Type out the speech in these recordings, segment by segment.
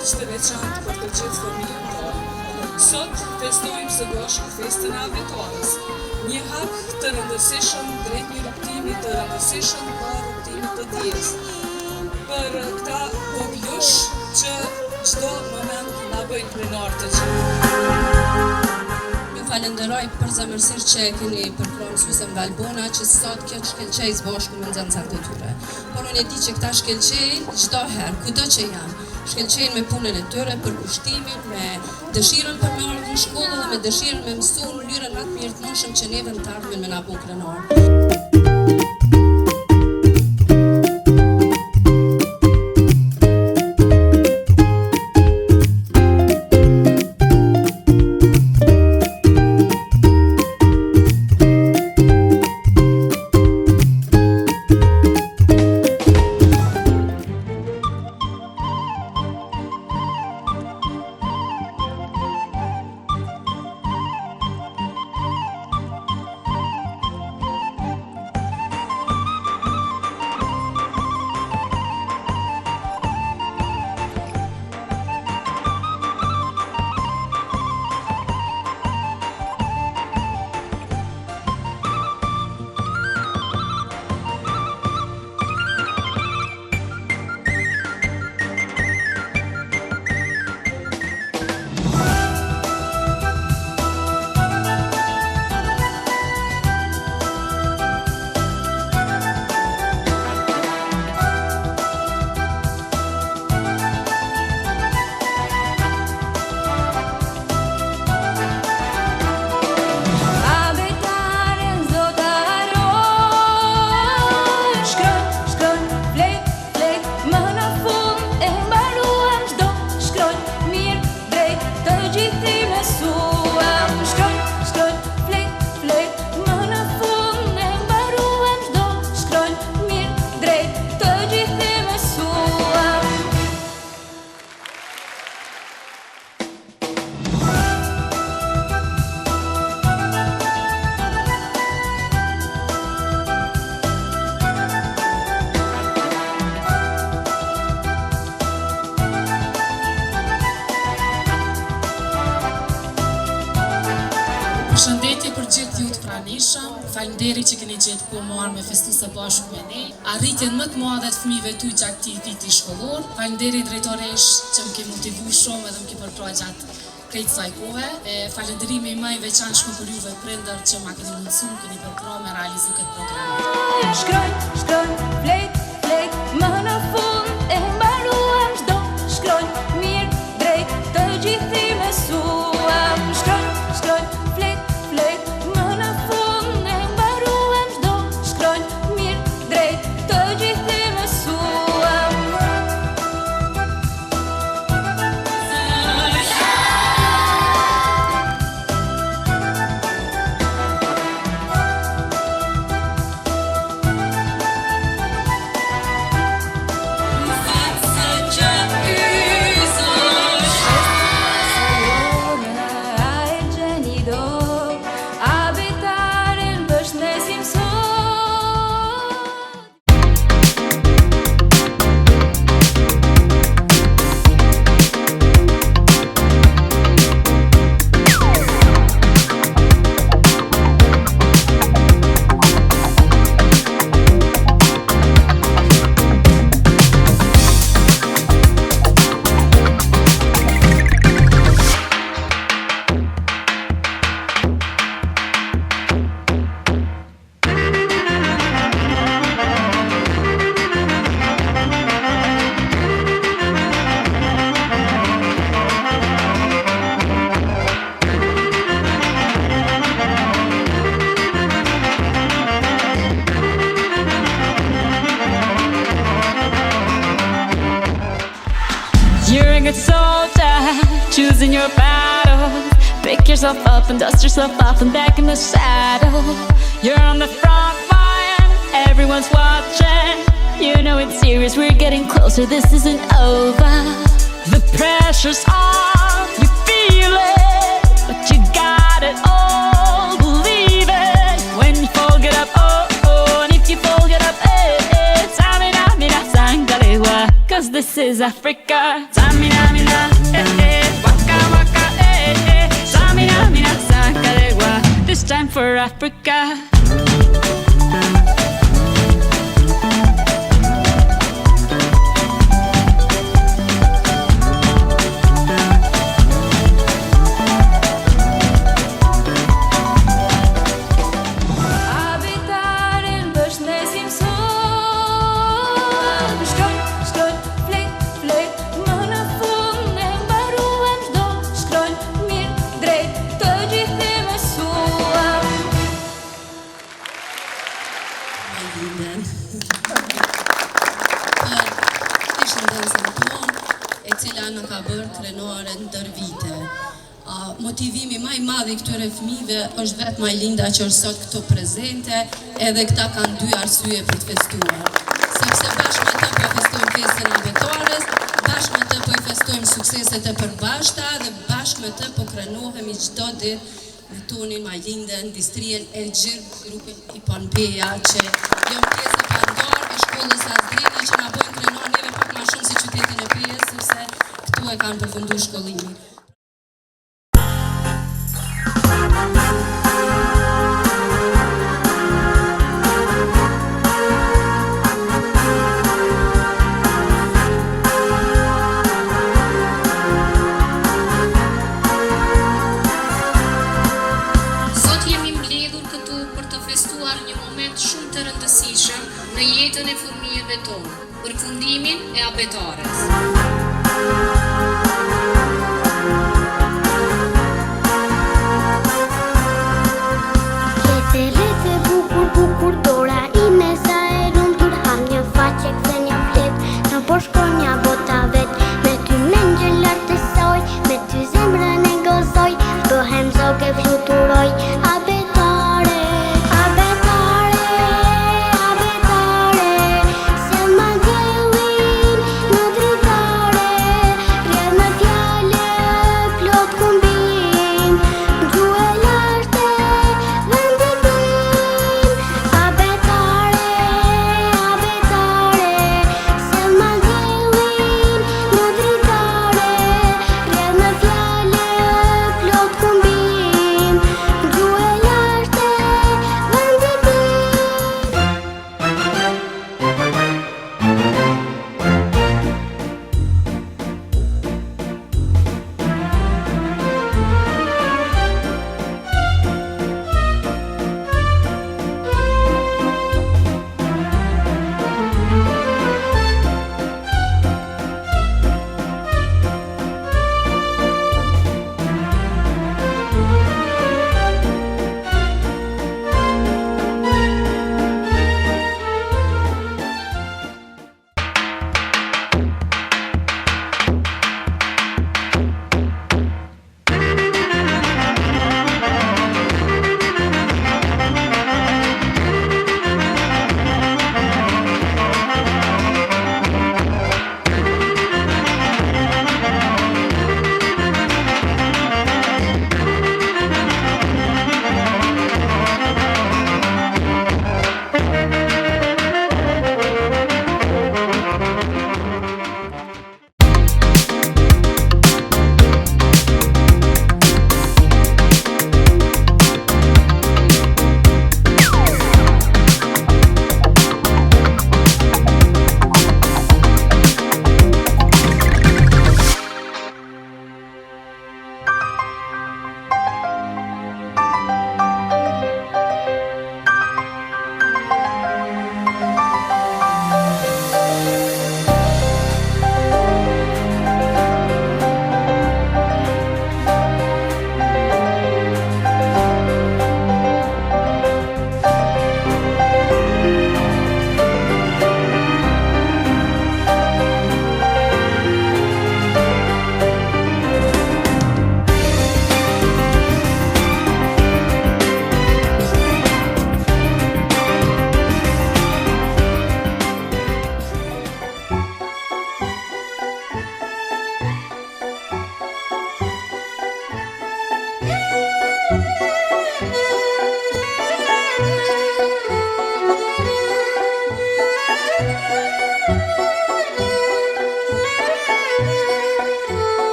aq të veçantë për të gjithë familjen tonë. Sot festojmë së bashku festën e avitoris, një hap të rëndësishëm drejt një rrugtimi të rëndësishëm pa rrugtimit të dijes. Për këta popullush që çdo moment na bëjnë krenar të gjithë. Ju falenderoj për zemërsisht që e keni përkryer mësuesën nga Albona që sot kjo shkëlqej së bashku me nxënësat e tyre. Por unë e di që këta shkëlqej çdo herë, kudo që janë, shkëlqejnë me punën e tyre, për kushtimin, me dëshirën për me ardhur në shkollë dhe me dëshirën me mësu në mënyrën më të mirë të mundshëm që neve në të ardhmen me na bëu krenar. Përshëndetje për gjithë ju të pranishëm, faleminderit që keni gjetë kohë marrë me festu së bashku me ne, arritjen më të madhe të fëmijëve tuaj gjatë këtij viti shkollor. Faleminderit drejtoresh që më ke motivuar shumë edhe më ke përkryer gjatë këtij kësaj kohe. Falënderimi më i veçantë për juve prindër që ma keni mundsuar, keni përkryer me realizu këtë program. Shkruaj, flet, më në fund e mbaruam çdo, shkruaj mirë drejt të gjithë i mësuam. Shkruaj, flet, më në fund e mbaruam çdo, shkruaj mirë drejt të gjithë i mësuam. You're a good soldier, choosing your battles. Pick yourself up and dust yourself off and back in the saddle. You're on the front line, everyone's watching. You know it's serious, we're getting closer, this isn't over. The pressure's on, you feel it, but you got it all, believe it. When you fall, get up, oh, oh, and if you fall, get up, eh, eh. Tamina, mina, sangalewa, 'cause this is Africa. mina, mina, waka, waka, samina, mina, sakalegua. This time for Africa. Abitarin bështesim sot. Shkoj, shkoj, flet, flet, më në fund e mbaruam çdo shkronj mirë drejt të gjithë e mësuam. Linden. Për shëndetësën tonë, e cila në ka bërë krenore ndër vite. Motivimi më i madh i këtyre fëmijëve është vetëm Majlinda që është sot këtu prezente, edhe këta kanë dy arsye për të festuar. Sepse bashkë me të po festojmë festën e Abetares, bashkë me të po i festojmë sukseset e përbashkëta dhe bashkë me të po krenohemi çdo ditë me tonin Majlinden, Distrien Elgjir, grupin i Pompeja që jam pjesë e pandor e shkollës Azdrini që na bojnë krenuar neve pak më shumë si qytetin e Pejës sepse këtu e kanë përfunduar shkollimin. Sot jemi mbledhur këtu për të festuar një moment shumë të rëndësishëm në jetën e fëmijëve tonë, përfundimin e Abetares. Rete bukur, bukur, dora ime sa e rundur, ham një faqe këthe një flet, në poshkon një bota vet, me ty mendje lartë të soj, me ty zemrën e gozoj, bëhem zoge fluturoj, Abetare, Abetare, Abetare, se ma gjellin në dritare.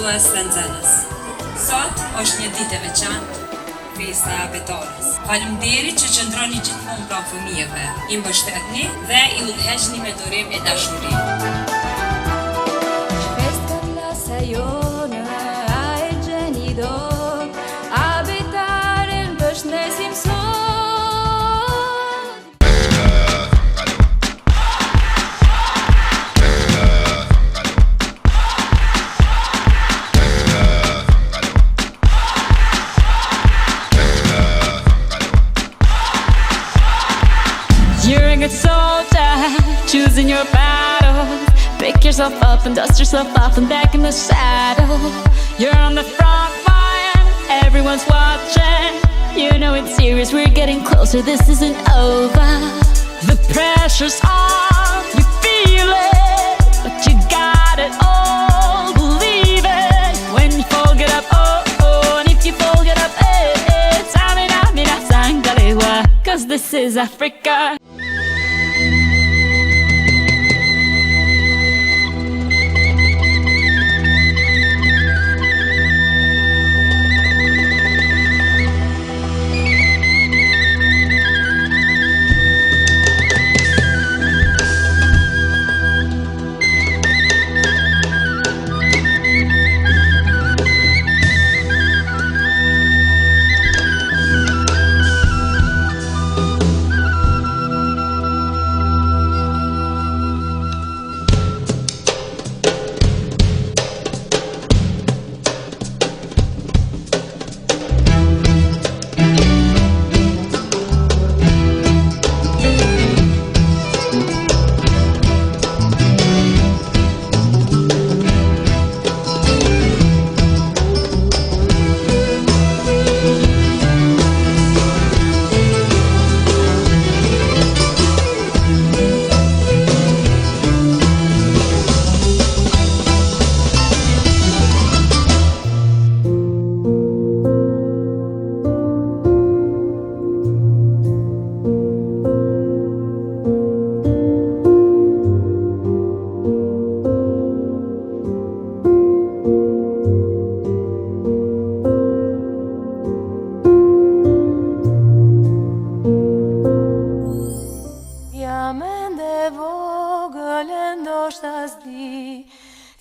vëllezërues dhe nxënës. Sot është një ditë e veçantë, festa e Abetores. Faleminderit që qëndroni gjithmonë pranë fëmijëve, i mbështetni dhe i udhëheqni me durim e dashuri. Festa klasa jone, a e gjeni do, Abetaren përshëndesim sot. You're a good soldier, choosing your battles. Pick yourself up and dust yourself off and back in the saddle. You're on the front line, everyone's watching. You know it's serious, we're getting closer, this isn't over. The pressure's on, you feel it, but you got it all, believe it. When you fall, get up, oh, oh, and if you fall, get up, eh, eh. Samina, mina, sangalewa, 'cause this is Africa.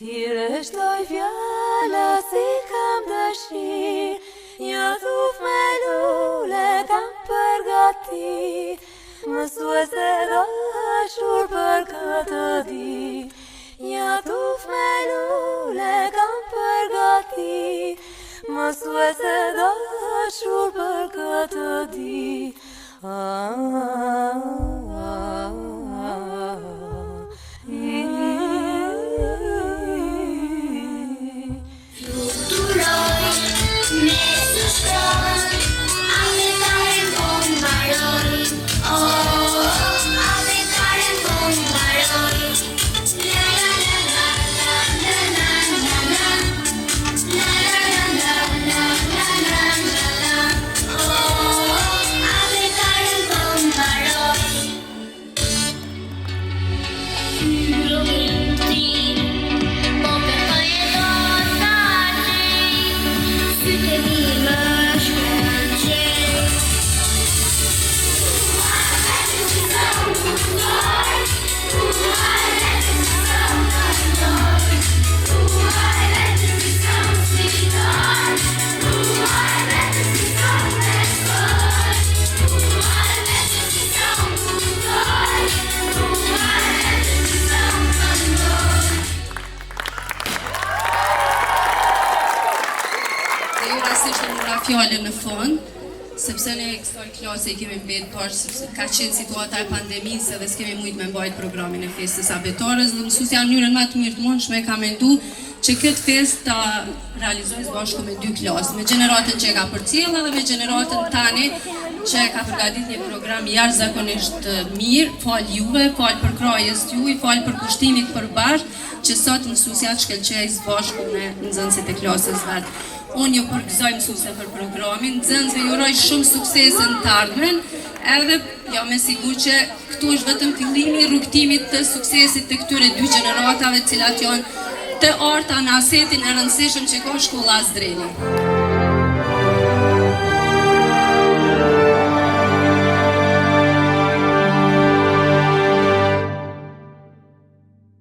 Ti rështoj fjalla si kam dëshir, një thuf me lule kam përgatit, mësuese dashur për këtë dit. Një thuf me lule kam përgatit, mësuese dashur për këtë dit. Fjallën në fond, sepse ne kësaj klase I kemi mbetë parë, sepse ka qenë situata e pandemisë dhe s'kemi mujtë me mbajt programin e festës Abetores dhe mësusja në mënyrën më të mirë të mundshme ka mendu që këtë festë ta realizojë së bashku me 2 klasë, me gjeneratën që e ka përcjellë dhe me gjeneratën tani që e ka përgatit një program jashtëzakonisht mirë, falë juve, falë për krajës t'juj, falë për kushtimit përbashkë që sot mësusjat shkëlqej së bashku me nxënësit e klasës vetë. Unë ju përgëzoj mësuse për programin, nxënësve ju uroj shumë suksese në të ardhmen, edhe jam me sigur që këtu është vetëm fillimi I rrugtimit të suksesit të këtyre 2 gjeneratave cilat janë të arta në asetin e rëndësishëm që ka shkolla Zdreni.